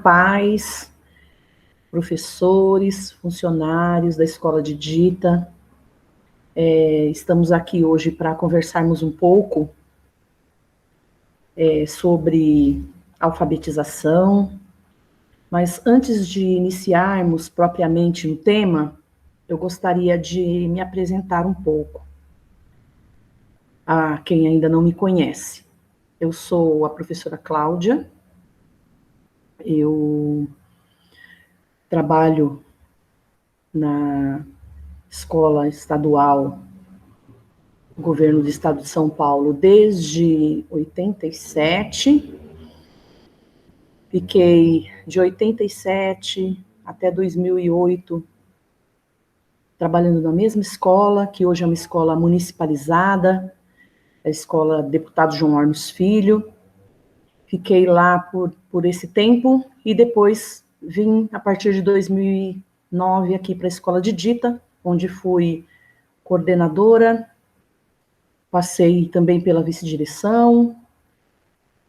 paz, professores, funcionários da Escola de Dita. Estamos aqui hoje para conversarmos um pouco sobre alfabetização, mas antes de iniciarmos propriamente no tema, eu gostaria de me apresentar um pouco a quem ainda não me conhece. Eu sou a professora Cláudia, eu trabalho na Escola Estadual do Governo do Estado de São Paulo desde 87. Fiquei de 87 até 2008 trabalhando na mesma escola, que hoje é uma escola municipalizada, a Escola Deputado João Ornos Filho. Fiquei lá por esse tempo e depois vim, a partir de 2009, aqui para a Escola de Dita, onde fui coordenadora, passei também pela vice-direção,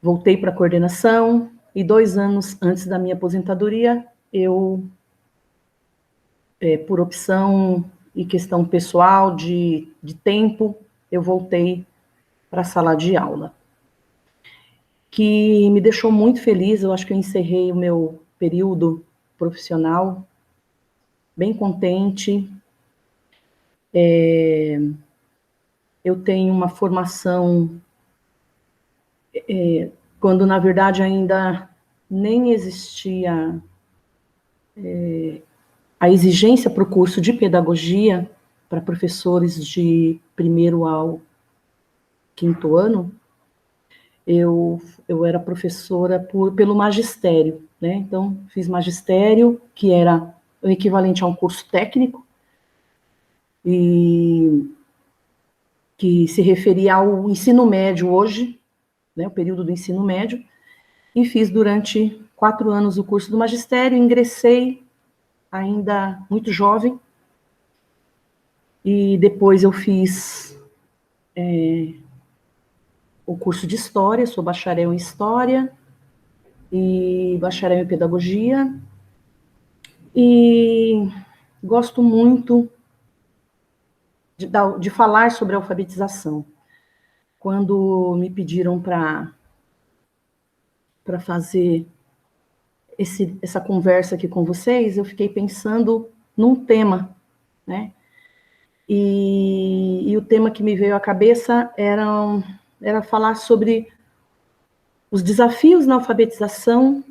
voltei para a coordenação e 2 anos antes da minha aposentadoria, eu, por opção e questão pessoal de tempo, eu voltei para a sala de aula, que me deixou muito feliz. Eu acho que eu encerrei o meu período profissional bem contente. Eu tenho uma formação, quando na verdade ainda nem existia a exigência para o curso de pedagogia para professores de 1º ao 5º ano. Eu era professora pelo magistério, né? Então, fiz magistério, que era o equivalente a um curso técnico, e que se referia ao ensino médio hoje, né, o período do ensino médio, e fiz durante 4 anos o curso do magistério, ingressei ainda muito jovem, e depois eu fiz o curso de História, sou bacharel em História e bacharel em Pedagogia, e gosto muito de falar sobre alfabetização. Quando me pediram para fazer essa conversa aqui com vocês, eu fiquei pensando num tema, né? E o tema que me veio à cabeça era falar sobre os desafios na alfabetização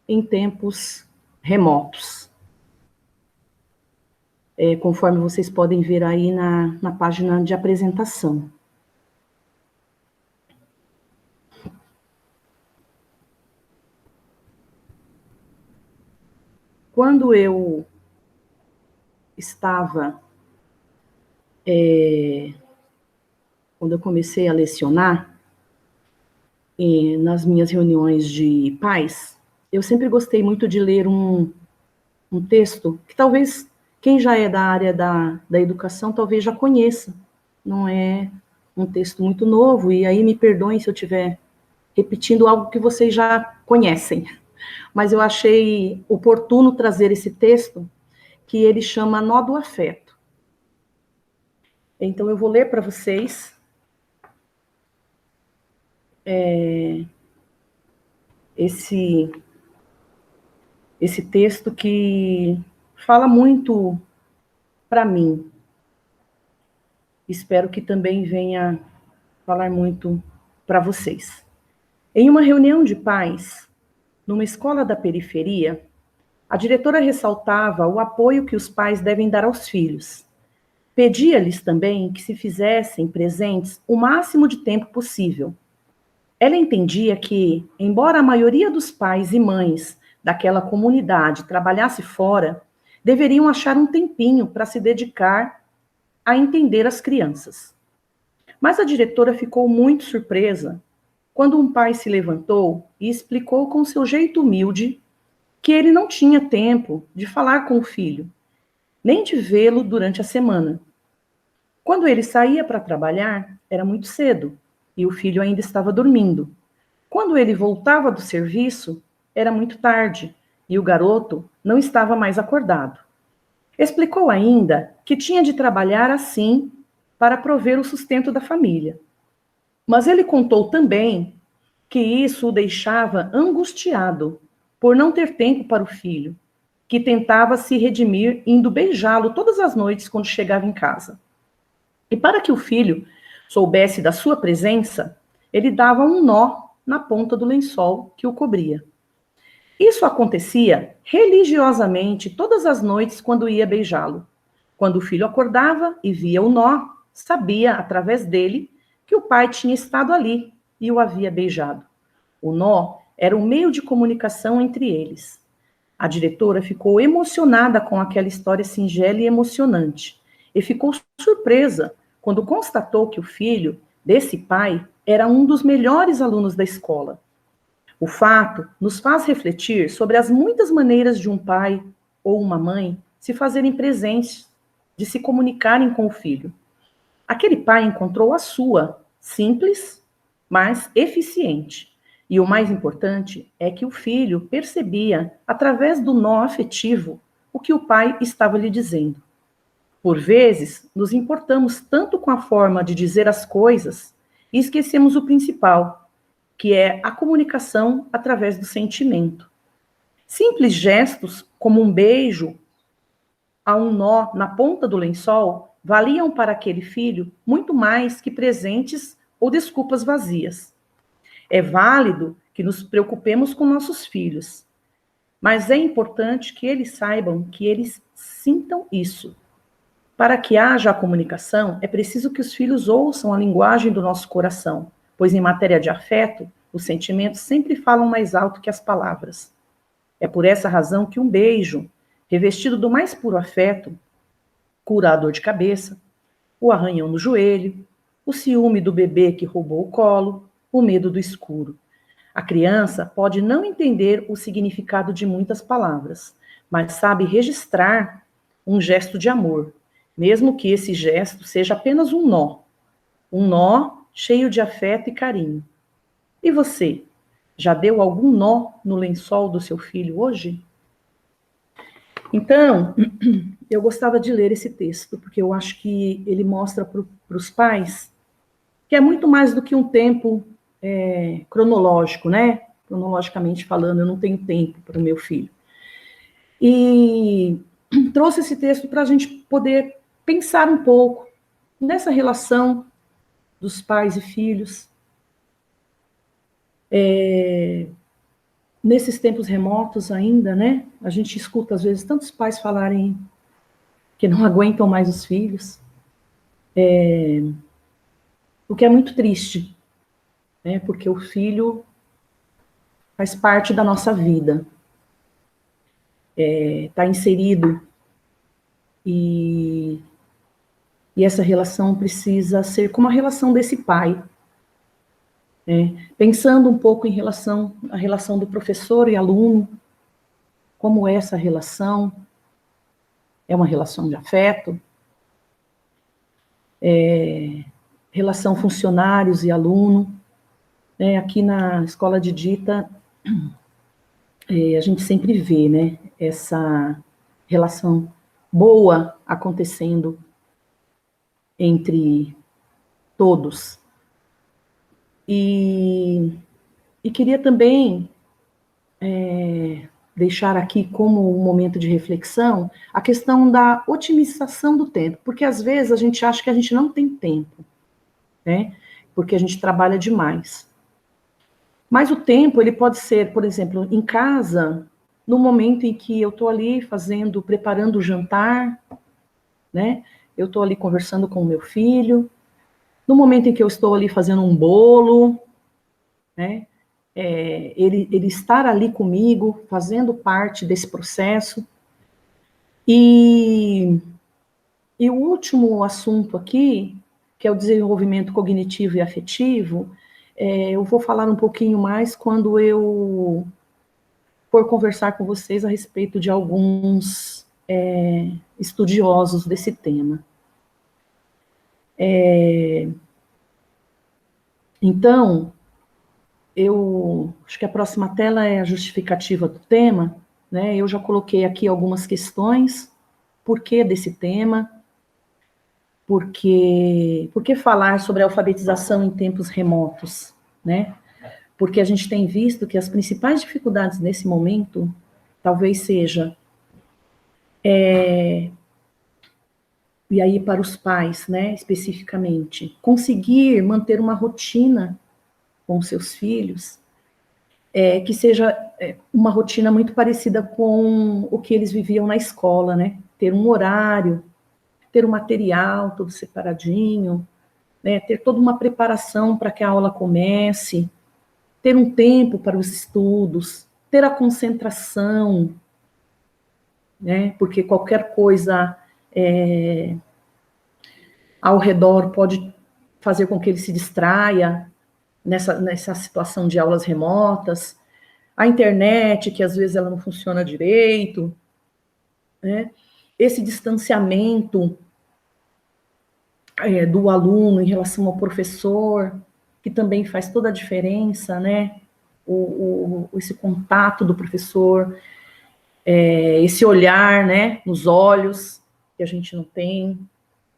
em tempos remotos. Conforme vocês podem ver aí na página de apresentação. Quando eu quando eu comecei a lecionar, nas minhas reuniões de pais, eu sempre gostei muito de ler um texto que talvez quem já é da área da educação talvez já conheça. Não é um texto muito novo, e aí me perdoem se eu estiver repetindo algo que vocês já conhecem. Mas eu achei oportuno trazer esse texto, que ele chama Nó do Afeto. Então eu vou ler para vocês esse texto que fala muito para mim. Espero que também venha falar muito para vocês. Em uma reunião de pais, numa escola da periferia, a diretora ressaltava o apoio que os pais devem dar aos filhos. Pedia-lhes também que se fizessem presentes o máximo de tempo possível. Ela entendia que, embora a maioria dos pais e mães daquela comunidade trabalhasse fora, deveriam achar um tempinho para se dedicar a entender as crianças. Mas a diretora ficou muito surpresa quando um pai se levantou e explicou com seu jeito humilde que ele não tinha tempo de falar com o filho, nem de vê-lo durante a semana. Quando ele saía para trabalhar, era muito cedo, e o filho ainda estava dormindo. Quando ele voltava do serviço, era muito tarde e o garoto não estava mais acordado. Explicou ainda que tinha de trabalhar assim para prover o sustento da família. Mas ele contou também que isso o deixava angustiado por não ter tempo para o filho, que tentava se redimir indo beijá-lo todas as noites quando chegava em casa. E para que o filho soubesse da sua presença, ele dava um nó na ponta do lençol que o cobria. Isso acontecia religiosamente todas as noites quando ia beijá-lo. Quando o filho acordava e via o nó, sabia, através dele, que o pai tinha estado ali e o havia beijado. O nó era um meio de comunicação entre eles. A diretora ficou emocionada com aquela história singela e emocionante, e ficou surpresa quando constatou que o filho desse pai era um dos melhores alunos da escola. O fato nos faz refletir sobre as muitas maneiras de um pai ou uma mãe se fazerem presentes, de se comunicarem com o filho. Aquele pai encontrou a sua, simples, mas eficiente. E o mais importante é que o filho percebia, através do nó afetivo, o que o pai estava lhe dizendo. Por vezes, nos importamos tanto com a forma de dizer as coisas e esquecemos o principal, que é a comunicação através do sentimento. Simples gestos, como um beijo a um nó na ponta do lençol, valiam para aquele filho muito mais que presentes ou desculpas vazias. É válido que nos preocupemos com nossos filhos, mas é importante que eles saibam, que eles sintam isso. Para que haja a comunicação, é preciso que os filhos ouçam a linguagem do nosso coração, pois em matéria de afeto, os sentimentos sempre falam mais alto que as palavras. É por essa razão que um beijo, revestido do mais puro afeto, cura a dor de cabeça, o arranhão no joelho, o ciúme do bebê que roubou o colo, o medo do escuro. A criança pode não entender o significado de muitas palavras, mas sabe registrar um gesto de amor, mesmo que esse gesto seja apenas um nó cheio de afeto e carinho. E você, já deu algum nó no lençol do seu filho hoje? Então, eu gostava de ler esse texto, porque eu acho que ele mostra para os pais que é muito mais do que um tempo cronológico, né? Cronologicamente falando, eu não tenho tempo para o meu filho. E trouxe esse texto para a gente poder pensar um pouco nessa relação dos pais e filhos, nesses tempos remotos ainda, né? A gente escuta às vezes tantos pais falarem que não aguentam mais os filhos, o que é muito triste, né? Porque o filho faz parte da nossa vida, está inserido e essa relação precisa ser como a relação desse pai, né? Pensando um pouco em a relação do professor e aluno, como é essa relação, é uma relação de afeto, relação funcionários e aluno, né? Aqui na escola de Dita, a gente sempre vê, né, essa relação boa acontecendo entre todos. E queria também deixar aqui como um momento de reflexão a questão da otimização do tempo, porque às vezes a gente acha que a gente não tem tempo, né? Porque a gente trabalha demais. Mas o tempo, ele pode ser, por exemplo, em casa, no momento em que eu estou ali preparando o jantar, né? Eu estou ali conversando com o meu filho, no momento em que eu estou ali fazendo um bolo, né? Ele estar ali comigo, fazendo parte desse processo. E o último assunto aqui, que é o desenvolvimento cognitivo e afetivo, eu vou falar um pouquinho mais quando eu for conversar com vocês a respeito de alguns estudiosos desse tema. Então, eu acho que a próxima tela é a justificativa do tema, né? Eu já coloquei aqui algumas questões, por que desse tema, por que falar sobre alfabetização em tempos remotos, né? Porque a gente tem visto que as principais dificuldades nesse momento, talvez seja, e aí para os pais, né, especificamente, conseguir manter uma rotina com seus filhos, que seja uma rotina muito parecida com o que eles viviam na escola, né? Ter um horário, ter um material todo separadinho, né? Ter toda uma preparação para que a aula comece, ter um tempo para os estudos, ter a concentração, né? Porque qualquer coisa ao redor pode fazer com que ele se distraia nessa situação de aulas remotas. A internet, que às vezes ela não funciona direito, né? Esse distanciamento do aluno em relação ao professor, que também faz toda a diferença, né? Esse contato do professor, esse olhar, né, nos olhos, que a gente não tem,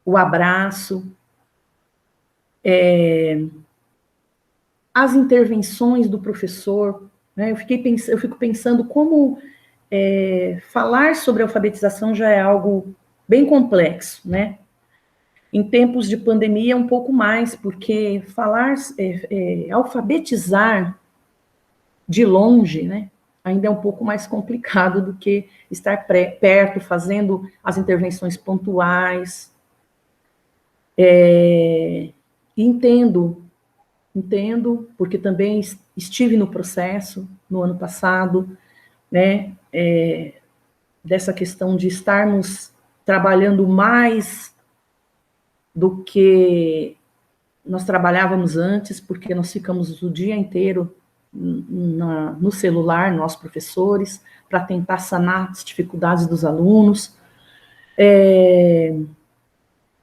o abraço, as intervenções do professor, né? Eu fico pensando como falar sobre alfabetização já é algo bem complexo, né? Em tempos de pandemia, um pouco mais, porque alfabetizar de longe, né, ainda é um pouco mais complicado do que estar perto, fazendo as intervenções pontuais. Entendo, porque também estive no processo no ano passado, né, dessa questão de estarmos trabalhando mais do que nós trabalhávamos antes, porque nós ficamos o dia inteiro no celular, nós professores, para tentar sanar as dificuldades dos alunos.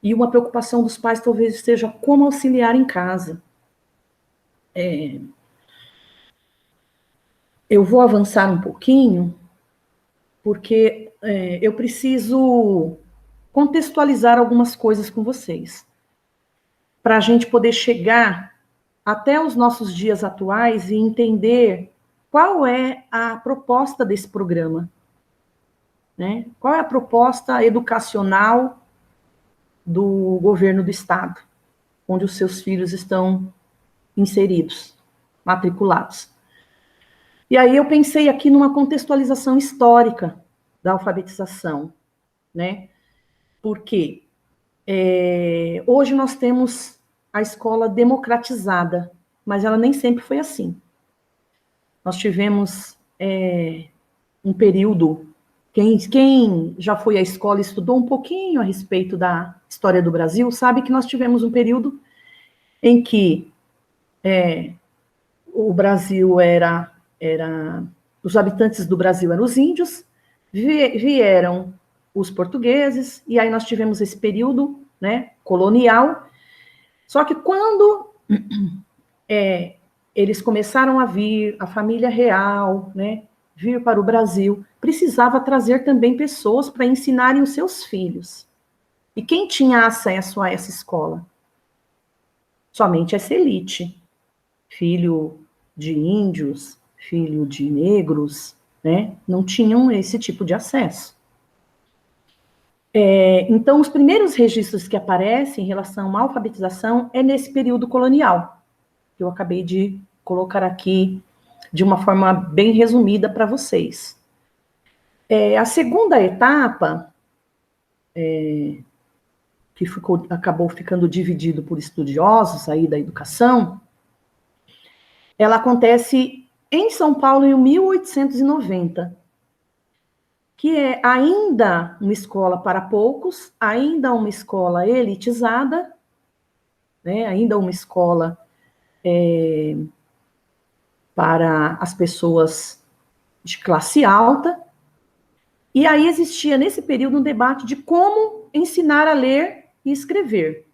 E uma preocupação dos pais talvez seja como auxiliar em casa. Eu vou avançar um pouquinho, porque eu preciso contextualizar algumas coisas com vocês, para a gente poder chegar até os nossos dias atuais e entender qual é a proposta desse programa, né? Qual é a proposta educacional do governo do estado, onde os seus filhos estão inseridos, matriculados. E aí eu pensei aqui numa contextualização histórica da alfabetização, né? Porque hoje nós temos a escola democratizada, mas ela nem sempre foi assim. Nós tivemos um período, quem já foi à escola e estudou um pouquinho a respeito da história do Brasil, sabe que nós tivemos um período em que o Brasil os habitantes do Brasil eram os índios, vieram os portugueses, e aí nós tivemos esse período, né, colonial. Só que quando eles começaram a vir, a família real, né, vir para o Brasil, precisava trazer também pessoas para ensinarem os seus filhos. E quem tinha acesso a essa escola? Somente essa elite. Filho de índios, filho de negros, né, não tinham esse tipo de acesso. Então, os primeiros registros que aparecem em relação à alfabetização é nesse período colonial, que eu acabei de colocar aqui de uma forma bem resumida para vocês. A segunda etapa, que acabou ficando dividido por estudiosos aí da educação, ela acontece em São Paulo em 1890, que é ainda uma escola para poucos, ainda uma escola elitizada, né, ainda uma escola para as pessoas de classe alta. E aí existia, nesse período, um debate de como ensinar a ler e escrever.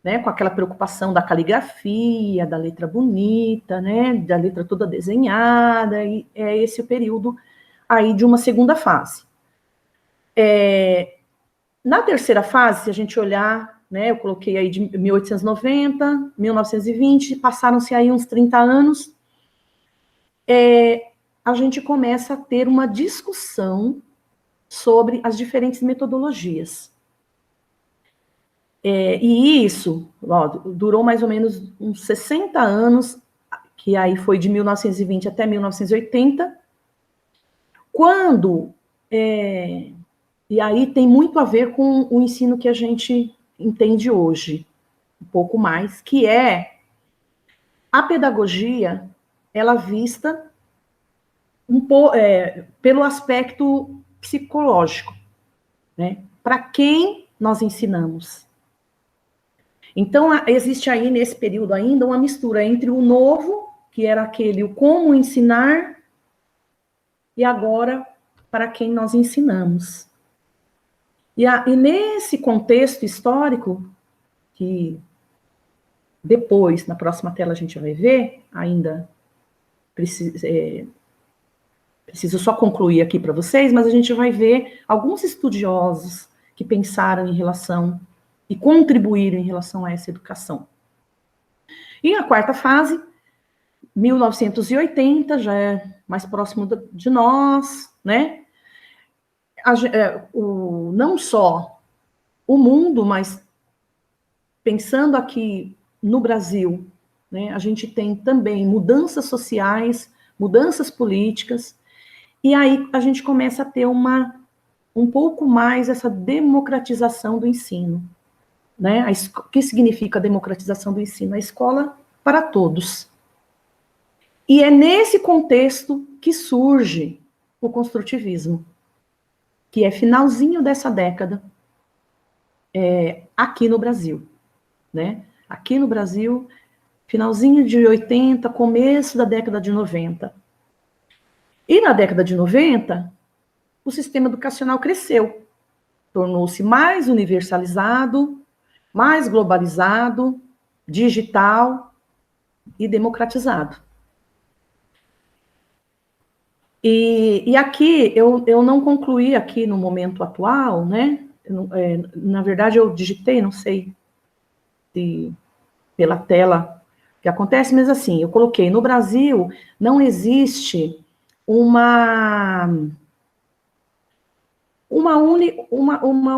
né, com aquela preocupação da caligrafia, da letra bonita, né, da letra toda desenhada, e é esse o período aí de uma segunda fase. Na terceira fase, se a gente olhar, né, eu coloquei aí de 1890, 1920, passaram-se aí uns 30 anos, a gente começa a ter uma discussão sobre as diferentes metodologias. E isso, ó, durou mais ou menos uns 60 anos, que aí foi de 1920 até 1980, quando... e aí tem muito a ver com o ensino que a gente entende hoje, um pouco mais, que é a pedagogia, ela vista pelo aspecto psicológico, né? Para quem nós ensinamos? Então, existe aí, nesse período ainda, uma mistura entre o novo, que era aquele, o como ensinar, e agora, para quem nós ensinamos. E nesse contexto histórico, que depois, na próxima tela, a gente vai ver, ainda preciso só concluir aqui para vocês, mas a gente vai ver alguns estudiosos que pensaram em relação e contribuíram em relação a essa educação. E a quarta fase, 1980, já é mais próximo de nós, né? Não só o mundo, mas pensando aqui no Brasil, né, a gente tem também mudanças sociais, mudanças políticas, e aí a gente começa a ter um pouco mais essa democratização do ensino. Né? O que significa a democratização do ensino? A escola para todos. E é nesse contexto que surge o construtivismo, que é finalzinho dessa década, aqui no Brasil. Né? Aqui no Brasil, finalzinho de 80, começo da década de 90. E na década de 90, o sistema educacional cresceu, tornou-se mais universalizado, mais globalizado, digital e democratizado. E aqui, eu não concluí aqui no momento atual, né? Na verdade, eu digitei, não sei se pela tela que acontece, mas assim, eu coloquei, no Brasil não existe uma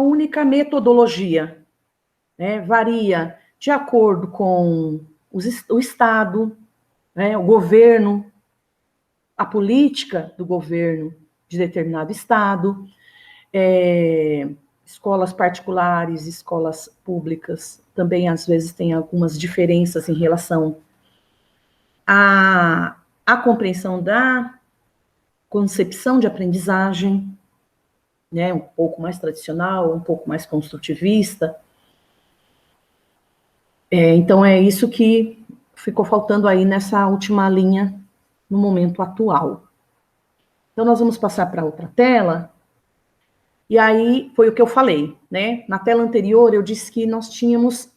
única metodologia, né? Varia de acordo com o Estado, né? O governo, a política do governo de determinado Estado, escolas particulares, escolas públicas, também às vezes tem algumas diferenças em relação à compreensão da concepção de aprendizagem, né, um pouco mais tradicional, um pouco mais construtivista. Então, é isso que ficou faltando aí nessa última linha, no momento atual. Então, nós vamos passar para outra tela. E aí, foi o que eu falei, né? Na tela anterior, eu disse que nós tínhamos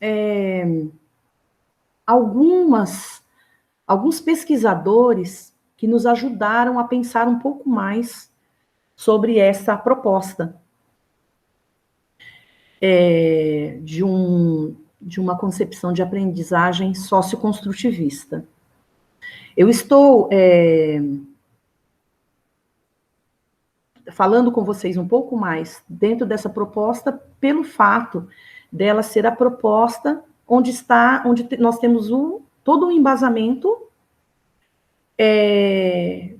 alguns pesquisadores que nos ajudaram a pensar um pouco mais sobre essa proposta de uma concepção de aprendizagem socioconstrutivista. Eu estou falando com vocês um pouco mais dentro dessa proposta pelo fato dela ser a proposta onde nós temos todo um embasamento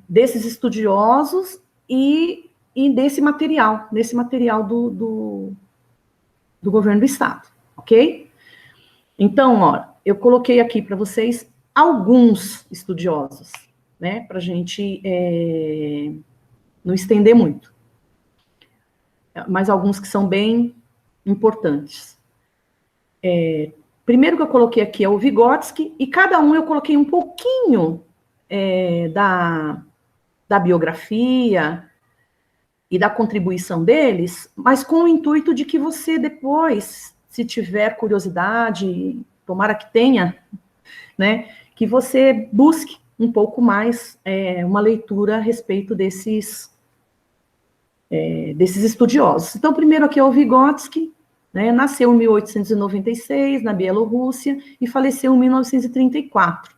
desses estudiosos e nesse material do governo do Estado, ok? Então, ó, eu coloquei aqui para vocês alguns estudiosos, né, para a gente não estender muito, mas alguns que são bem importantes. Primeiro que eu coloquei aqui é o Vygotsky, e cada um eu coloquei um pouquinho da biografia e da contribuição deles, mas com o intuito de que você depois se tiver curiosidade, tomara que tenha, né, que você busque um pouco mais uma leitura a respeito desses estudiosos. Então, primeiro aqui é o Vygotsky, né, nasceu em 1896, na Bielorrússia, e faleceu em 1934.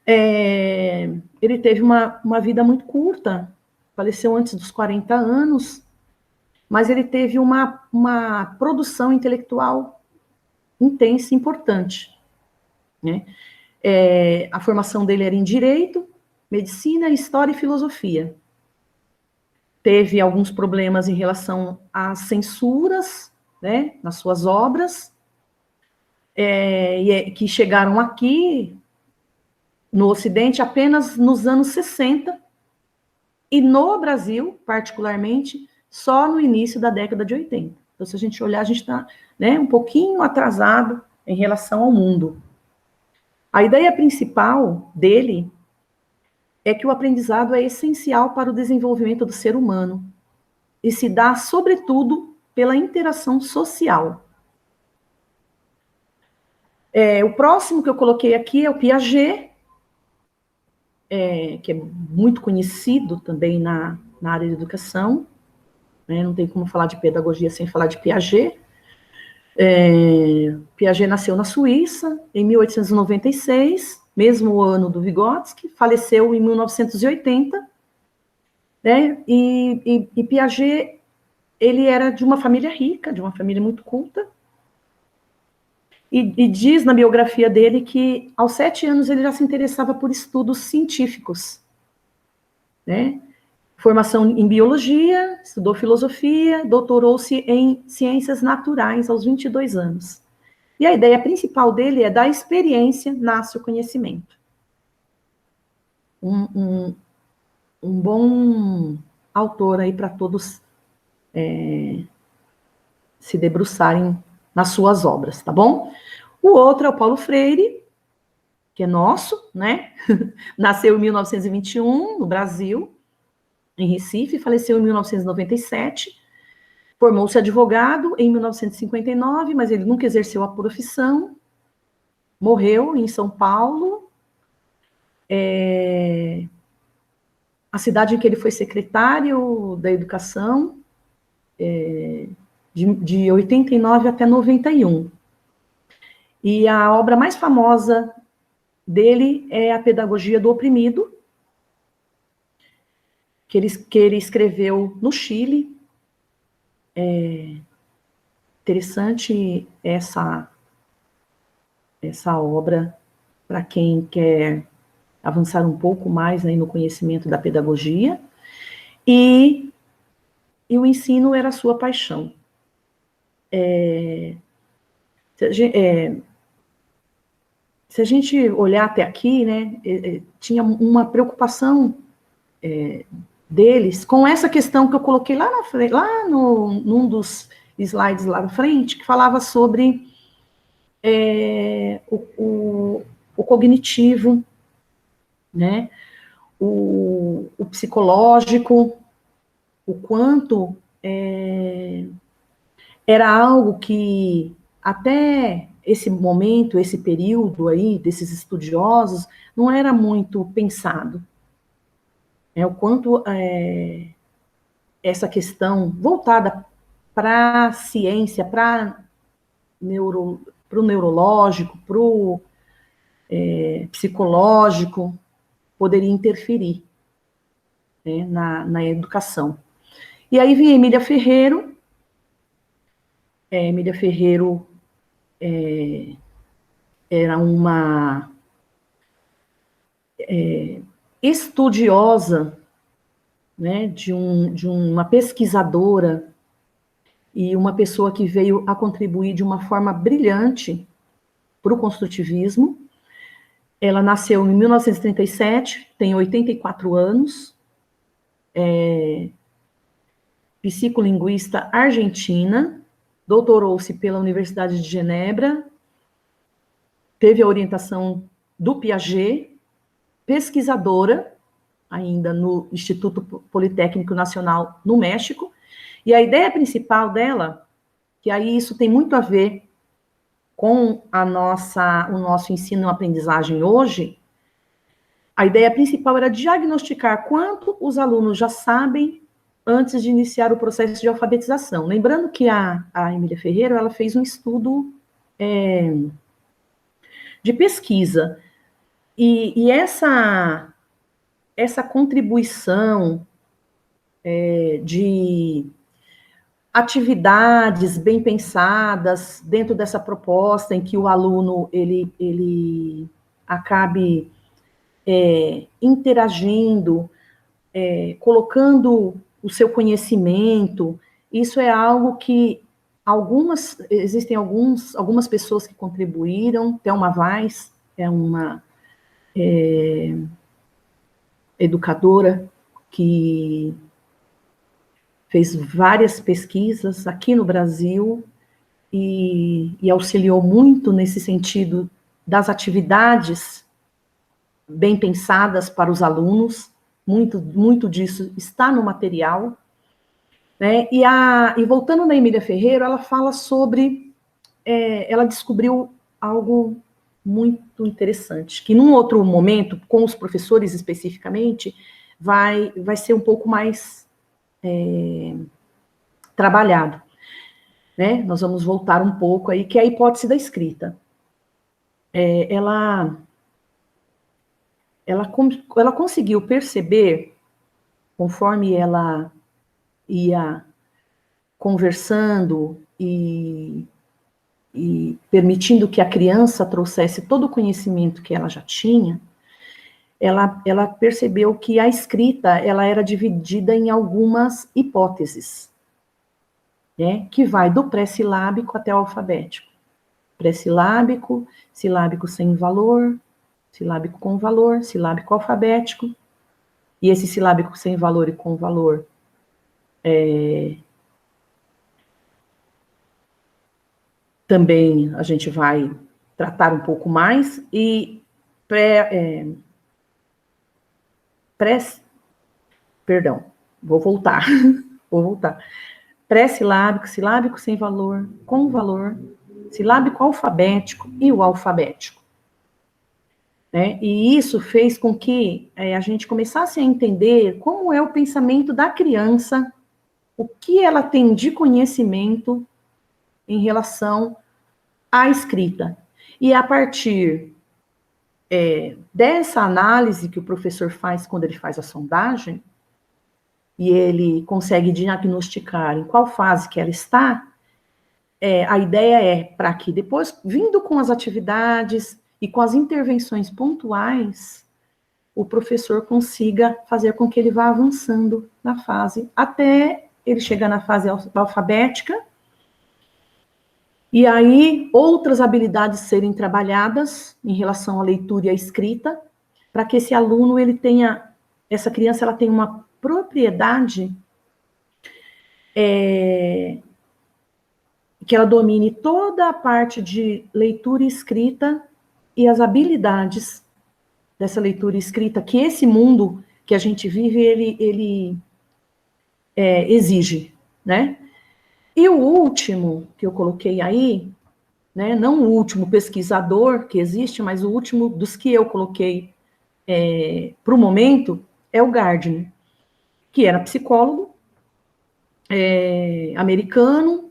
Ele teve uma vida muito curta, faleceu antes dos 40 anos, mas ele teve uma produção intelectual intensa e importante, né? A formação dele era em Direito, Medicina, História e Filosofia. Teve alguns problemas em relação às censuras, né, nas suas obras, que chegaram aqui no Ocidente apenas nos anos 60, e no Brasil, particularmente, só no início da década de 80. Então, se a gente olhar, a gente está, né, um pouquinho atrasado em relação ao mundo. A ideia principal dele é que o aprendizado é essencial para o desenvolvimento do ser humano e se dá, sobretudo, pela interação social. O próximo que eu coloquei aqui é o Piaget, que é muito conhecido também na área de educação, né? Não tem como falar de pedagogia sem falar de Piaget. Piaget nasceu na Suíça, em 1896, mesmo ano do Vygotsky, faleceu em 1980, né? E Piaget, ele era de uma família rica, de uma família muito culta, e diz na biografia dele que aos 7 anos ele já se interessava por estudos científicos, né? Formação em biologia, estudou filosofia, doutorou-se em ciências naturais aos 22 anos. E a ideia principal dele é: da experiência nasce o conhecimento. Um bom autor aí para todos se debruçarem nas suas obras, tá bom? O outro é o Paulo Freire, que é nosso, né? Nasceu em 1921, no Brasil, em Recife, faleceu em 1997, formou-se advogado em 1959, mas ele nunca exerceu a profissão, morreu em São Paulo, a cidade em que ele foi secretário da Educação, de 89 até 91. E a obra mais famosa dele é A Pedagogia do Oprimido, que ele escreveu no Chile. Interessante essa obra para quem quer avançar um pouco mais aí no conhecimento da pedagogia, e o ensino era a sua paixão. Se a gente olhar até aqui, né, tinha uma preocupação deles com essa questão que eu coloquei lá na frente, lá num dos slides lá na frente, que falava sobre o cognitivo, né, o psicológico, o quanto era algo que até esse momento, esse período aí, desses estudiosos, não era muito pensado. O quanto essa questão voltada para a ciência, para o neurológico, para o psicológico, poderia interferir, né, na educação. E aí vem Emília Ferreiro. Emília Ferreiro era uma estudiosa, né, de uma pesquisadora e uma pessoa que veio a contribuir de uma forma brilhante para o construtivismo. Ela nasceu em 1937, tem 84 anos, psicolinguista argentina, doutorou-se pela Universidade de Genebra, teve a orientação do Piaget, pesquisadora, ainda no Instituto Politécnico Nacional, no México, e a ideia principal dela que aí isso tem muito a ver com o nosso ensino e aprendizagem hoje. A ideia principal era diagnosticar quanto os alunos já sabem antes de iniciar o processo de alfabetização. Lembrando que a Emília Ferreira, ela fez um estudo de pesquisa, e essa contribuição de atividades bem pensadas dentro dessa proposta, em que o aluno ele acabe interagindo, colocando o seu conhecimento. Isso é algo que existem algumas pessoas que contribuíram. Thelma Weiss é uma educadora que fez várias pesquisas aqui no Brasil e auxiliou muito nesse sentido das atividades bem pensadas para os alunos. Muito disso está no material, né? E voltando na Emília Ferreira, ela fala sobre, ela descobriu algo muito interessante, que num outro momento, com os professores especificamente, vai ser um pouco mais trabalhado, né? Nós vamos voltar um pouco aí, que é a hipótese da escrita. Ela conseguiu perceber, conforme ela ia conversando e permitindo que a criança trouxesse todo o conhecimento que ela já tinha, ela percebeu que a escrita ela era dividida em algumas hipóteses, né, que vai do pré-silábico até o alfabético. Pré-silábico, silábico sem valor, silábico com valor, silábico alfabético, e esse silábico sem valor e com valor também a gente vai tratar um pouco mais, e perdão, vou voltar. Pré-silábico, silábico sem valor, com valor, silábico alfabético e o alfabético. Né? E isso fez com que a gente começasse a entender como é o pensamento da criança, o que ela tem de conhecimento em relação à escrita. E a partir dessa análise que o professor faz quando ele faz a sondagem, e ele consegue diagnosticar em qual fase que ela está, a ideia é para que depois, vindo com as atividades e com as intervenções pontuais, o professor consiga fazer com que ele vá avançando na fase, até ele chegar na fase alfabética, e aí outras habilidades serem trabalhadas em relação à leitura e à escrita, para que esse aluno, essa criança, ela tenha uma propriedade que ela domine toda a parte de leitura e escrita e as habilidades dessa leitura e escrita, que esse mundo que a gente vive, ele exige, né? E o último que eu coloquei aí, né, não o último pesquisador que existe, mas o último dos que eu coloquei para o momento, é o Gardner, que era psicólogo americano,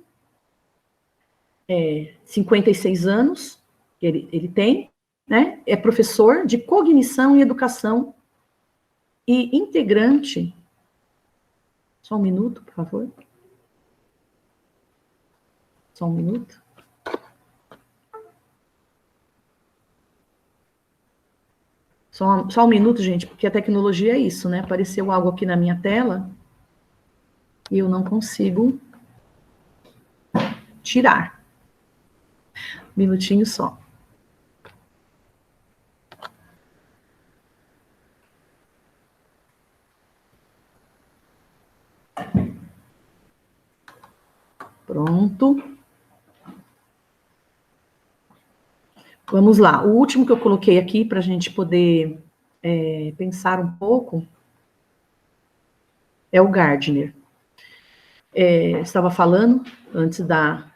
56 anos, ele tem, né, é professor de cognição e educação e integrante. Só um minuto, por favor. Só um minuto. Só um minuto, gente, porque a tecnologia é isso, né? Apareceu algo aqui na minha tela e eu não consigo tirar. Um minutinho só. Pronto. Vamos lá. O último que eu coloquei aqui para a gente poder pensar um pouco é o Gardner. Estava falando, antes da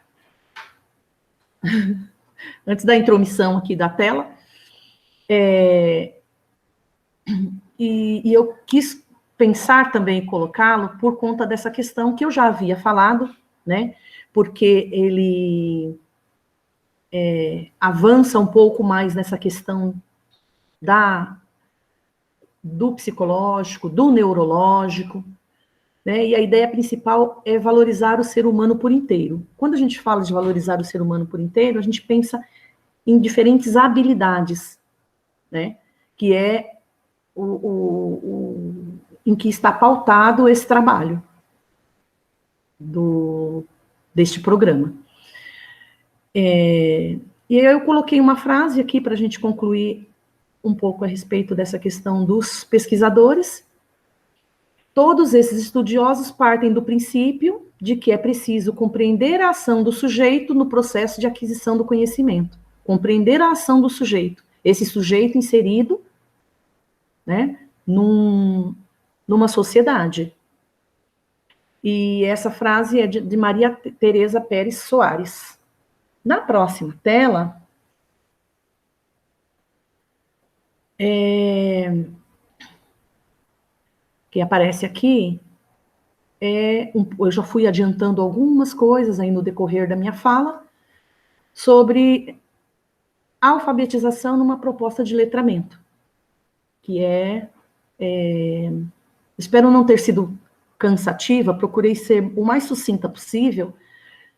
antes da intromissão aqui da tela, e eu quis pensar também em colocá-lo por conta dessa questão que eu já havia falado, né? Porque ele avança um pouco mais nessa questão do psicológico, do neurológico, né? E a ideia principal é valorizar o ser humano por inteiro. Quando a gente fala de valorizar o ser humano por inteiro, a gente pensa em diferentes habilidades, né? Que é em que está pautado esse trabalho deste programa. E eu coloquei uma frase aqui para a gente concluir um pouco a respeito dessa questão dos pesquisadores. Todos esses estudiosos partem do princípio de que é preciso compreender a ação do sujeito no processo de aquisição do conhecimento. Compreender a ação do sujeito. Esse sujeito inserido, né, numa sociedade. E essa frase é de Maria Teresa Pérez Soares. Na próxima tela, que aparece aqui, eu já fui adiantando algumas coisas aí no decorrer da minha fala, sobre alfabetização numa proposta de letramento, que espero não ter sido cansativa, procurei ser o mais sucinta possível,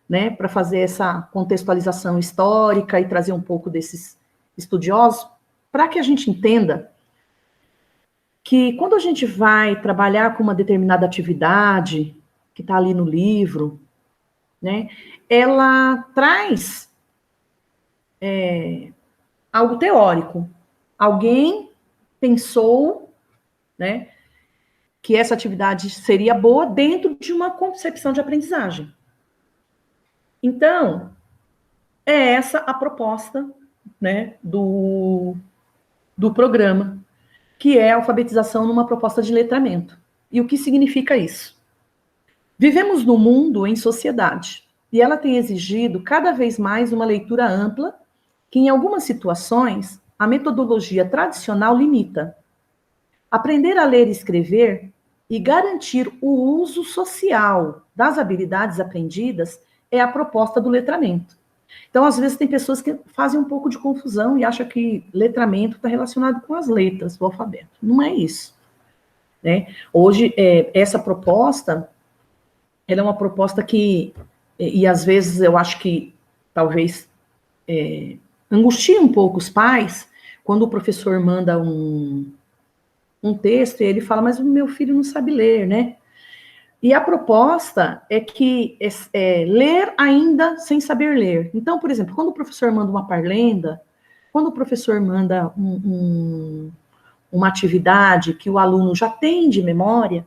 né, para fazer essa contextualização histórica e trazer um pouco desses estudiosos, para que a gente entenda que quando a gente vai trabalhar com uma determinada atividade, que está ali no livro, né, ela traz algo teórico. Alguém pensou, né, que essa atividade seria boa dentro de uma concepção de aprendizagem. Então, é essa a proposta, né, do programa, que é a alfabetização numa proposta de letramento. E o que significa isso? Vivemos num mundo em sociedade, e ela tem exigido cada vez mais uma leitura ampla, que em algumas situações a metodologia tradicional limita. Aprender a ler e escrever e garantir o uso social das habilidades aprendidas é a proposta do letramento. Então, às vezes, tem pessoas que fazem um pouco de confusão e acham que letramento está relacionado com as letras do alfabeto. Não é isso, né? Hoje, essa proposta, ela é uma proposta que, e às vezes eu acho que talvez angustia um pouco os pais, quando o professor manda um texto e ele fala, mas o meu filho não sabe ler, né? E a proposta é que ler ainda sem saber ler. Então, por exemplo, quando o professor manda uma parlenda, quando o professor manda uma atividade que o aluno já tem de memória,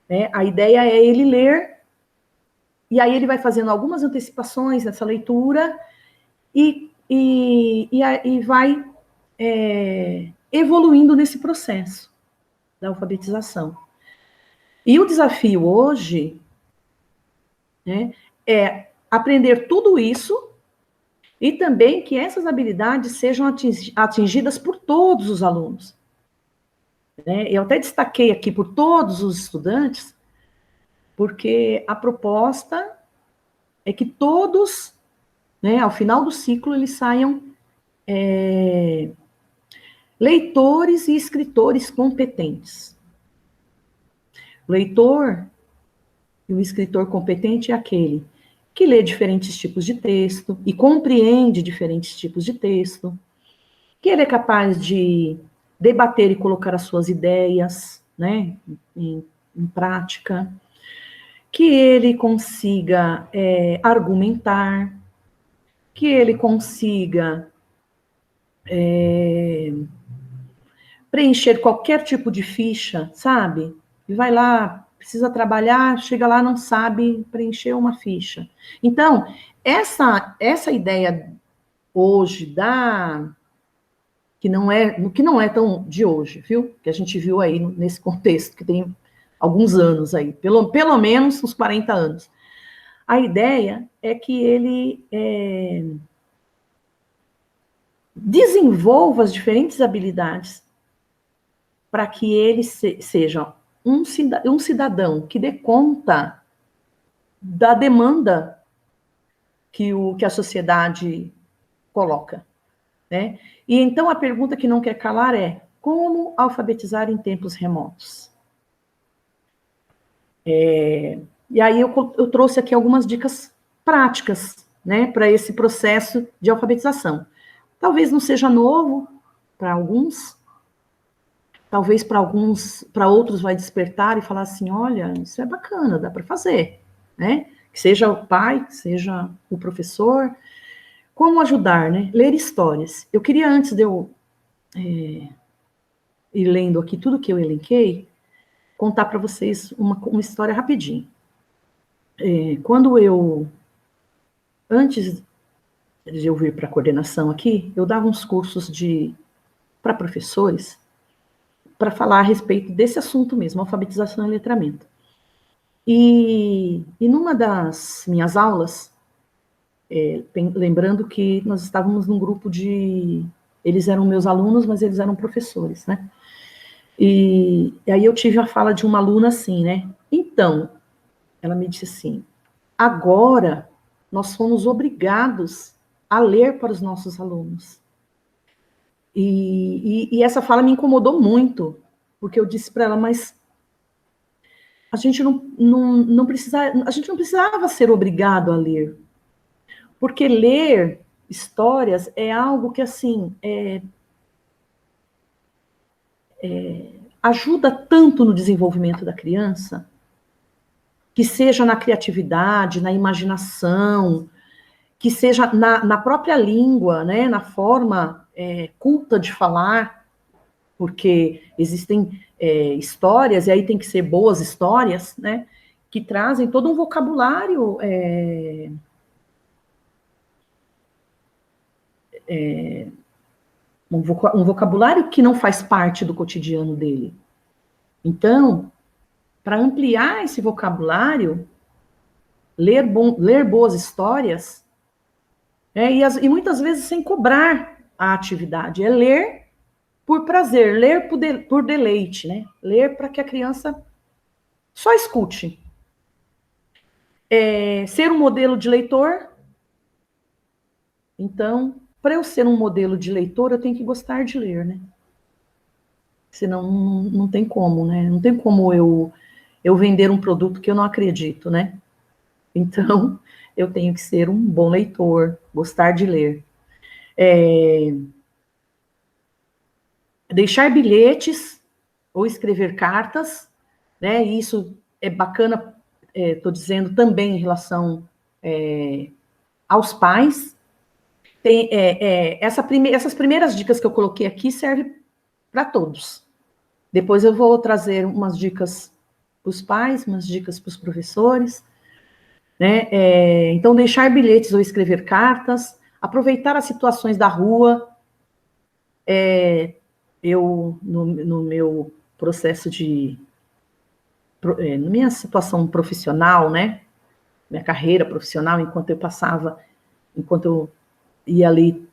né, a ideia é ele ler, e aí ele vai fazendo algumas antecipações nessa leitura e vai evoluindo nesse processo da alfabetização. E o desafio hoje, né, é aprender tudo isso e também que essas habilidades sejam atingidas por todos os alunos. Né? Eu até destaquei aqui por todos os estudantes, porque a proposta é que todos, né, ao final do ciclo, eles saiam leitores e escritores competentes. O leitor e o escritor competente é aquele que lê diferentes tipos de texto e compreende diferentes tipos de texto, que ele é capaz de debater e colocar as suas ideias, né, em prática, que ele consiga argumentar, que ele consiga preencher qualquer tipo de ficha, sabe? E vai lá, precisa trabalhar, chega lá, não sabe preencher uma ficha. Então, essa ideia hoje que não é tão de hoje, viu? Que a gente viu aí nesse contexto, que tem alguns anos aí, pelo menos uns 40 anos. A ideia é que ele desenvolva as diferentes habilidades para que ele seja um cidadão que dê conta da demanda que a sociedade coloca, né? E então a pergunta que não quer calar é: como alfabetizar em tempos remotos? E aí eu trouxe aqui algumas dicas práticas, né, para esse processo de alfabetização. Talvez não seja novo para alguns, talvez para outros vai despertar e falar assim: olha, isso é bacana, dá para fazer, né? Que seja o pai, que seja o professor. Como ajudar, né? Ler histórias. Eu queria, antes de eu ir lendo aqui tudo que eu elenquei, contar para vocês uma história rapidinho. Antes de eu vir para a coordenação aqui, eu dava uns cursos para professores para falar a respeito desse assunto mesmo, alfabetização e letramento. E numa das minhas aulas, lembrando que nós estávamos num grupo eles eram meus alunos, mas eles eram professores, né? E aí eu tive a fala de uma aluna assim, né? Então, ela me disse assim: agora nós fomos obrigados a ler para os nossos alunos. E essa fala me incomodou muito, porque eu disse para ela: mas a gente não precisava ser obrigado a ler, porque ler histórias é algo que, assim, ajuda tanto no desenvolvimento da criança, que seja na criatividade, na imaginação, que seja na própria língua, né, na forma culta de falar, porque existem histórias, e aí tem que ser boas histórias, né, que trazem todo um vocabulário um vocabulário que não faz parte do cotidiano dele. Então, para ampliar esse vocabulário, ler boas histórias, e muitas vezes sem cobrar a atividade, é ler por prazer, ler por deleite, né? Ler para que a criança só escute. Ser um modelo de leitor. Então, para eu ser um modelo de leitor, eu tenho que gostar de ler, né? Senão não tem como, né? Não tem como eu vender um produto que eu não acredito, né? Então, eu tenho que ser um bom leitor, gostar de ler. Deixar bilhetes ou escrever cartas, né? E isso é bacana, estou dizendo também em relação aos pais. Essas primeiras dicas que eu coloquei aqui servem para todos. Depois eu vou trazer umas dicas para os pais, umas dicas para os professores, né? Então, deixar bilhetes ou escrever cartas, aproveitar as situações da rua. No meu processo na minha situação profissional, né? Minha carreira profissional, enquanto eu ia ali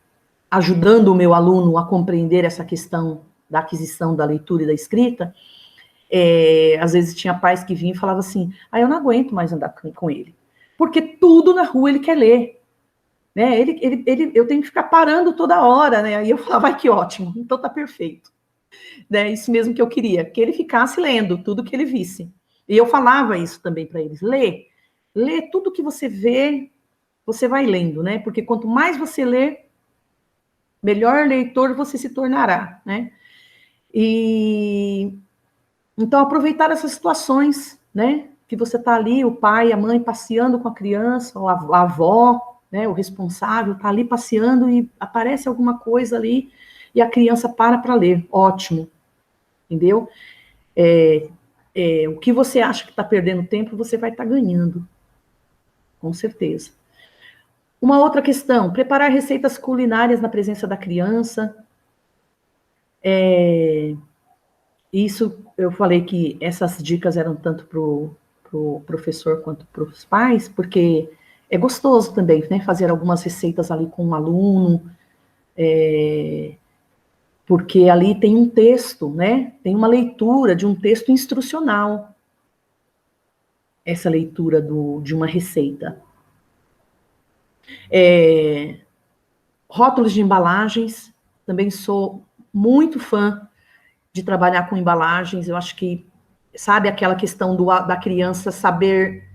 ajudando o meu aluno a compreender essa questão da aquisição da leitura e da escrita, às vezes tinha pais que vinham e falavam assim: eu não aguento mais andar com ele, porque tudo na rua ele quer ler, né? Eu tenho que ficar parando toda hora, né? Aí eu falava: que ótimo, então tá perfeito, né? Isso mesmo que eu queria, que ele ficasse lendo tudo que ele visse. E eu falava isso também para eles: lê tudo que você vê, você vai lendo, né? Porque quanto mais você lê, melhor leitor você se tornará, né? E então aproveitar essas situações, né? Que você está ali, o pai, a mãe passeando com a criança, ou a avó, né? O responsável está ali passeando e aparece alguma coisa ali e a criança para ler. Ótimo, entendeu? O que você acha que está perdendo tempo, você vai estar ganhando, com certeza. Uma outra questão: preparar receitas culinárias na presença da criança. Isso, eu falei que essas dicas eram tanto para o o professor quanto para os pais, porque é gostoso também, né, fazer algumas receitas ali com um aluno, porque ali tem um texto, né, tem uma leitura de um texto instrucional, essa leitura de uma receita. Rótulos de embalagens, também sou muito fã de trabalhar com embalagens. Eu acho que, sabe, aquela questão da criança saber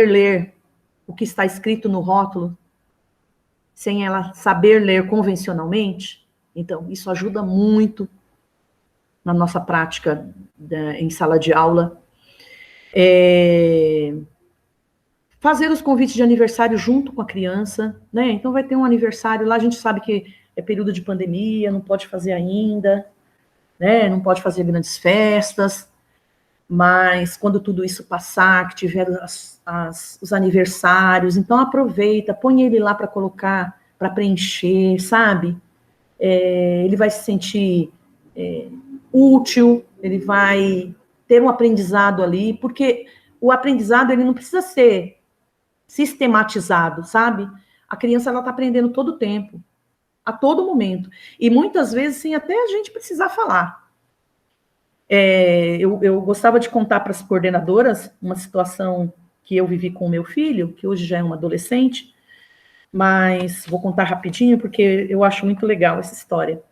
ler o que está escrito no rótulo, sem ela saber ler convencionalmente. Então, isso ajuda muito na nossa prática em sala de aula. Fazer os convites de aniversário junto com a criança, né? Então vai ter um aniversário lá, a gente sabe que é período de pandemia, não pode fazer ainda, né? Não pode fazer grandes festas, mas quando tudo isso passar, que tiver os aniversários, então aproveita, põe ele lá para colocar, para preencher, sabe? Ele vai se sentir útil, ele vai ter um aprendizado ali, porque o aprendizado ele não precisa ser sistematizado, sabe? A criança ela está aprendendo todo o tempo, a todo momento, e muitas vezes sem até a gente precisar falar. Eu gostava de contar para as coordenadoras uma situação que eu vivi com o meu filho, que hoje já é um adolescente, mas vou contar rapidinho porque eu acho muito legal essa história,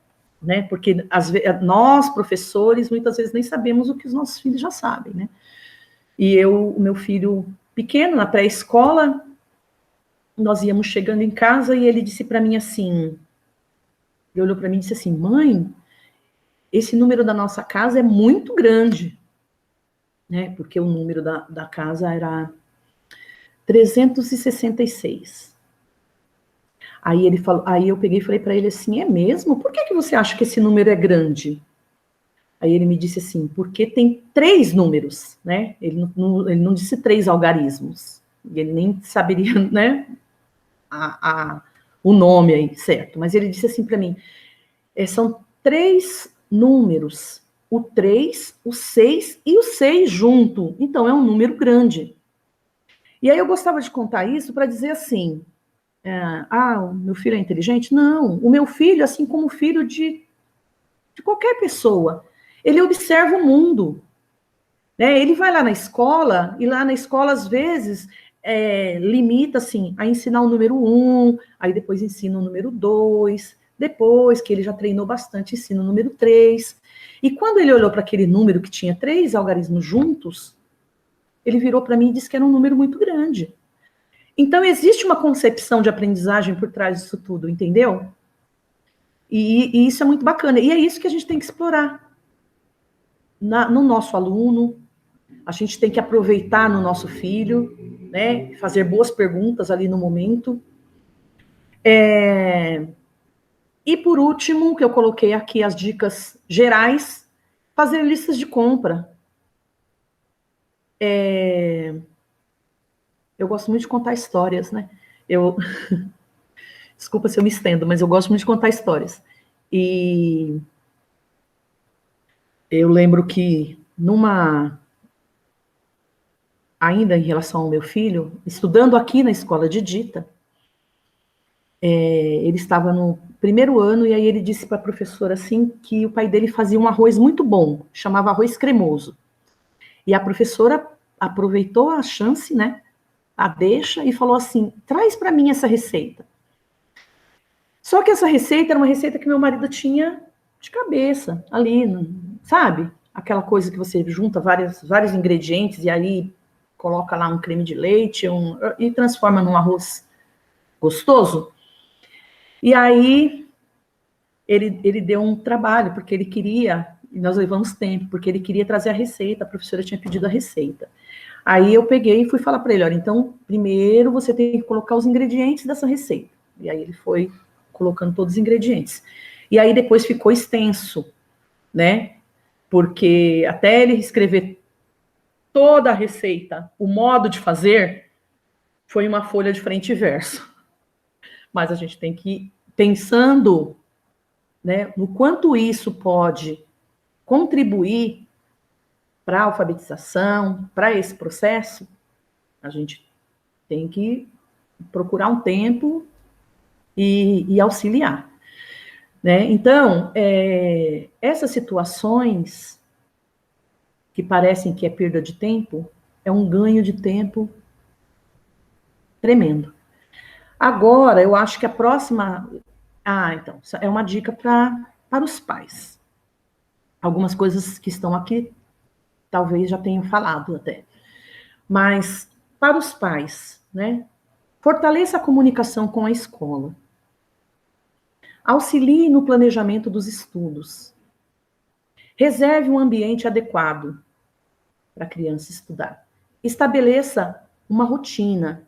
né? Porque nós, professores, muitas vezes nem sabemos o que os nossos filhos já sabem, né? E o meu filho pequeno, na pré-escola, nós íamos chegando em casa e ele disse para mim assim, ele olhou para mim e disse assim, mãe, esse número da nossa casa é muito grande, né? Porque o número da casa era 366. Aí eu peguei e falei para ele assim, é mesmo? Por que você acha que esse número é grande? Aí ele me disse assim, porque tem 3 números, né? Ele não disse 3 algarismos. E ele nem saberia, né? O nome aí, certo? Mas ele disse assim para mim, são 3 números, o 3, o 6 e o 6 junto. Então, é um número grande. E aí eu gostava de contar isso para dizer assim, o meu filho é inteligente? Não, o meu filho, assim como o filho de qualquer pessoa, ele observa o mundo. Né? Ele vai lá na escola, e lá na escola, às vezes, limita assim, a ensinar o número 1, aí depois ensina o número 2, depois que ele já treinou bastante, ensina o número 3. E quando ele olhou para aquele número que tinha 3 algarismos juntos, ele virou para mim e disse que era um número muito grande. Então, existe uma concepção de aprendizagem por trás disso tudo, entendeu? E isso é muito bacana. E é isso que a gente tem que explorar no nosso aluno. A gente tem que aproveitar no nosso filho, né? Fazer boas perguntas ali no momento. E por último, que eu coloquei aqui as dicas gerais, fazer listas de compra. Eu gosto muito de contar histórias, né? Desculpa se eu me estendo, mas eu gosto muito de contar histórias. E eu lembro que ainda em relação ao meu filho, estudando aqui na escola de Dita, ele estava no primeiro ano e aí ele disse para a professora assim que o pai dele fazia um arroz muito bom, chamava arroz cremoso. E a professora aproveitou a chance, né, a deixa e falou assim, traz para mim essa receita. Só que essa receita era uma receita que meu marido tinha de cabeça, ali, sabe? Aquela coisa que você junta vários ingredientes e aí coloca lá um creme de leite e transforma num arroz gostoso. E aí ele deu um trabalho, porque ele queria, e nós levamos tempo, porque ele queria trazer a receita, a professora tinha pedido a receita. Aí eu peguei e fui falar para ele, olha, então, primeiro você tem que colocar os ingredientes dessa receita. E aí ele foi colocando todos os ingredientes. E aí depois ficou extenso, né? Porque até ele escrever toda a receita, o modo de fazer, foi uma folha de frente e verso. Mas a gente tem que ir pensando, né, no quanto isso pode contribuir para a alfabetização, para esse processo, a gente tem que procurar um tempo e auxiliar, né? Então, essas situações que parecem que é perda de tempo, é um ganho de tempo tremendo. Agora, eu acho que a próxima... então, é uma dica para os pais. Algumas coisas que estão aqui, talvez já tenham falado até. Mas, para os pais, né? Fortaleça a comunicação com a escola. Auxilie no planejamento dos estudos. Reserve um ambiente adequado para a criança estudar. Estabeleça uma rotina.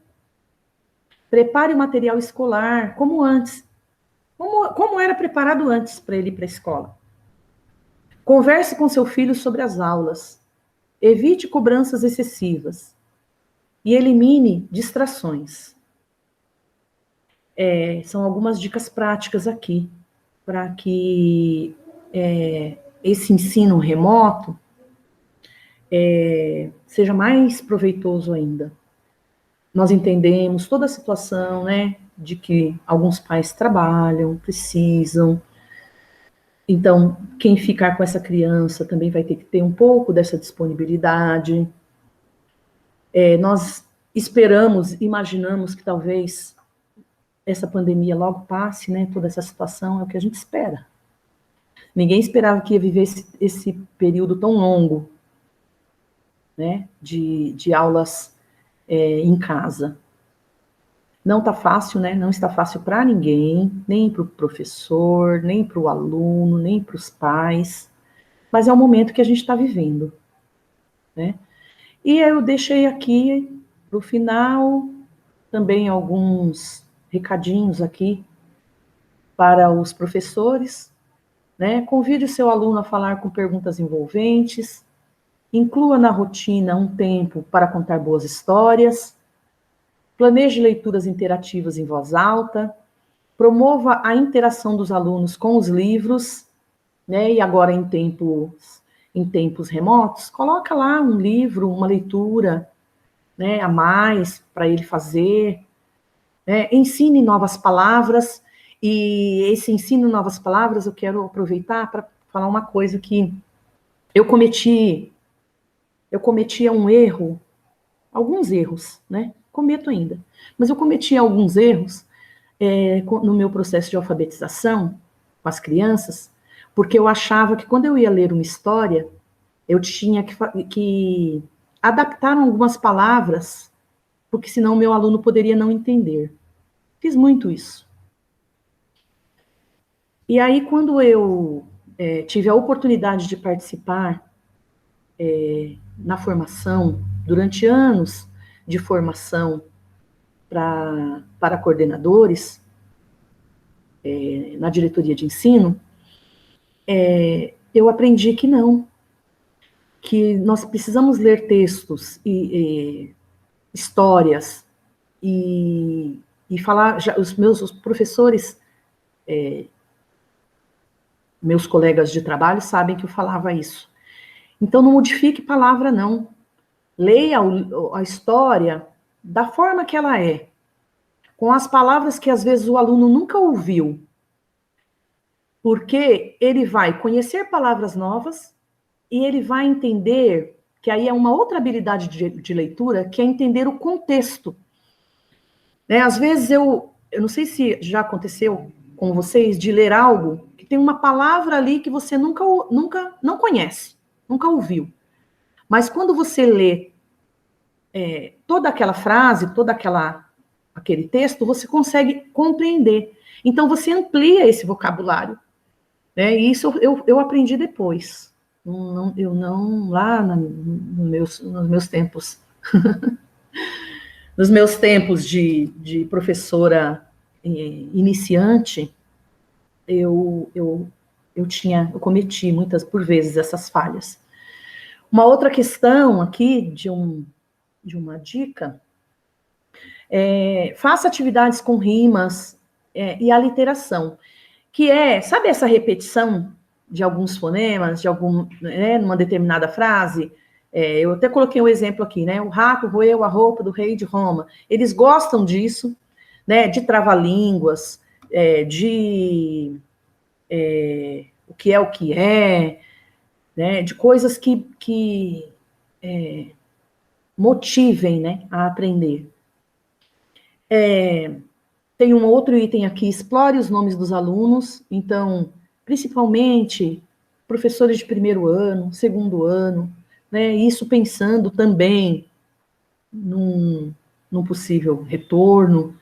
Prepare o material escolar, como antes. Como era preparado antes para ele ir para a escola. Converse com seu filho sobre as aulas. Evite cobranças excessivas. E elimine distrações. São algumas dicas práticas aqui, para que esse ensino remoto seja mais proveitoso ainda. Nós entendemos toda a situação, né, de que alguns pais trabalham, precisam. Então, quem ficar com essa criança também vai ter que ter um pouco dessa disponibilidade. Nós esperamos, imaginamos que talvez essa pandemia logo passe, né, toda essa situação, é o que a gente espera. Ninguém esperava que ia viver esse período tão longo, né, de aulas em casa. Não está fácil, né? Não está fácil para ninguém, nem para o professor, nem para o aluno, nem para os pais, mas é o momento que a gente está vivendo, né? E eu deixei aqui, para o final, também alguns recadinhos aqui para os professores, né? Convide o seu aluno a falar com perguntas envolventes, inclua na rotina um tempo para contar boas histórias, planeje leituras interativas em voz alta, promova a interação dos alunos com os livros, né? E agora em tempos remotos, coloca lá um livro, uma leitura, né, a mais para ele fazer, né? Ensine novas palavras, e esse ensino novas palavras eu quero aproveitar para falar uma coisa que eu cometia um erro, alguns erros, né? Cometo ainda, mas eu cometia alguns erros no meu processo de alfabetização com as crianças, porque eu achava que quando eu ia ler uma história, eu tinha que adaptar algumas palavras, porque senão o meu aluno poderia não entender. Fiz muito isso. E aí, quando eu tive a oportunidade de participar na formação, durante anos de formação para coordenadores, na diretoria de ensino, eu aprendi que não, que nós precisamos ler textos e histórias e falar, os professores, meus colegas de trabalho sabem que eu falava isso. Então não modifique palavra não, leia a história da forma que ela é, com as palavras que às vezes o aluno nunca ouviu, porque ele vai conhecer palavras novas e ele vai entender, que aí é uma outra habilidade de leitura, que é entender o contexto. Né? Às vezes eu não sei se já aconteceu com vocês, de ler algo que tem uma palavra ali que você nunca não conhece, nunca ouviu. Mas quando você lê toda aquela frase, aquele texto, você consegue compreender. Então você amplia esse vocabulário. Né? E isso eu aprendi depois. Eu não lá nos meus tempos. Nos meus tempos de professora iniciante, eu cometi muitas por vezes essas falhas. Uma outra questão aqui de uma dica, faça atividades com rimas e aliteração, que sabe essa repetição de alguns fonemas, numa determinada frase, Eu até coloquei um exemplo aqui, né? O rato roeu a roupa do rei de Roma. Eles gostam disso, né? De trava-línguas, o que é, né? De coisas que motivem, né? A aprender. Tem um outro item aqui, explore os nomes dos alunos. Então, principalmente professores de primeiro ano, segundo ano, né? Isso pensando também num possível retorno,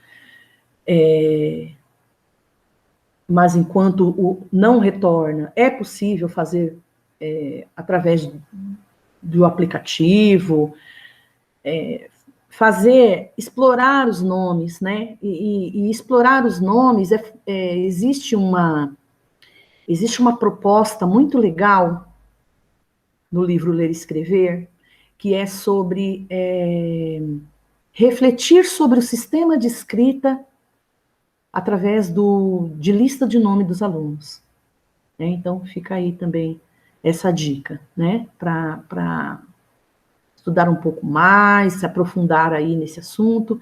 mas enquanto o não retorna, é possível fazer através do aplicativo, explorar os nomes, né? E explorar os nomes, existe uma proposta muito legal no livro Ler e Escrever, que é sobre refletir sobre o sistema de escrita através de lista de nome dos alunos. Né? Então, fica aí também essa dica, né? Para estudar um pouco mais, se aprofundar aí nesse assunto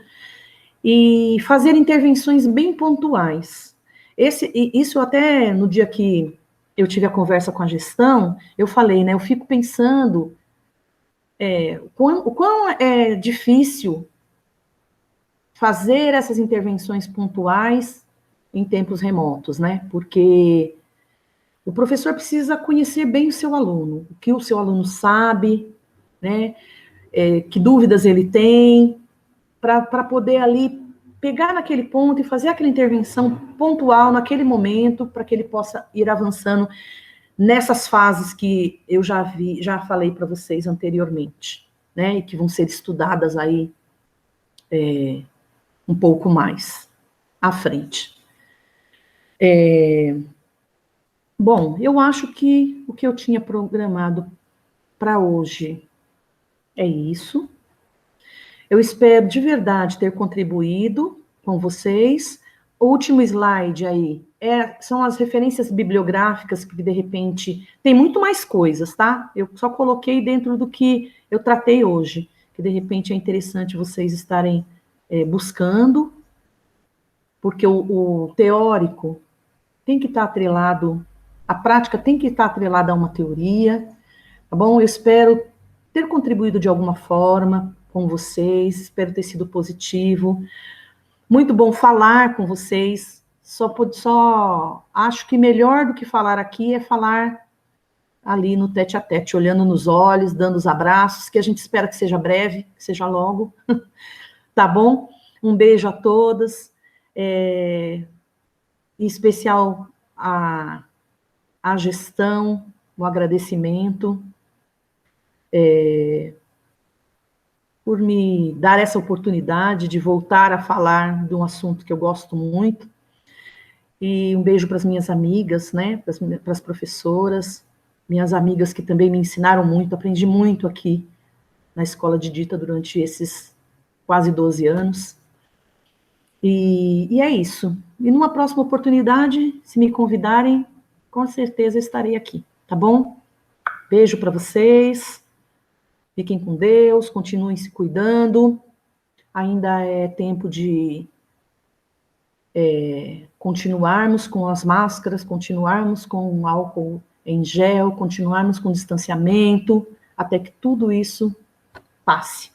e fazer intervenções bem pontuais. Isso até no dia que eu tive a conversa com a gestão, eu falei, né? Eu fico pensando o quão é difícil fazer essas intervenções pontuais em tempos remotos, né? Porque o professor precisa conhecer bem o seu aluno, o que o seu aluno sabe, né? Que dúvidas ele tem, para poder ali pegar naquele ponto e fazer aquela intervenção pontual naquele momento, para que ele possa ir avançando nessas fases que eu já falei para vocês anteriormente, né? E que vão ser estudadas aí um pouco mais à frente. Bom, eu acho que o que eu tinha programado para hoje é isso. Eu espero de verdade ter contribuído com vocês. O último slide aí são as referências bibliográficas que, de repente, tem muito mais coisas, tá? Eu só coloquei dentro do que eu tratei hoje, que, de repente, é interessante vocês estarem buscando, porque o teórico tem que estar atrelado, a prática tem que estar atrelada a uma teoria, tá bom? Eu espero ter contribuído de alguma forma com vocês, espero ter sido positivo. Muito bom falar com vocês, só acho que melhor do que falar aqui é falar ali no tete a tete, olhando nos olhos, dando os abraços, que a gente espera que seja breve, que seja logo, tá bom? Um beijo a todas, em especial a gestão, o agradecimento por me dar essa oportunidade de voltar a falar de um assunto que eu gosto muito. E um beijo para as minhas amigas, né, para as professoras, minhas amigas que também me ensinaram muito, aprendi muito aqui na Escola de Dita durante esses quase 12 anos. E é isso. E numa próxima oportunidade, se me convidarem, com certeza estarei aqui, tá bom? Beijo para vocês, fiquem com Deus, continuem se cuidando, ainda é tempo de continuarmos com as máscaras, continuarmos com o álcool em gel, continuarmos com o distanciamento, até que tudo isso passe,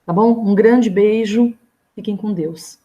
tá bom? Um grande beijo, fiquem com Deus.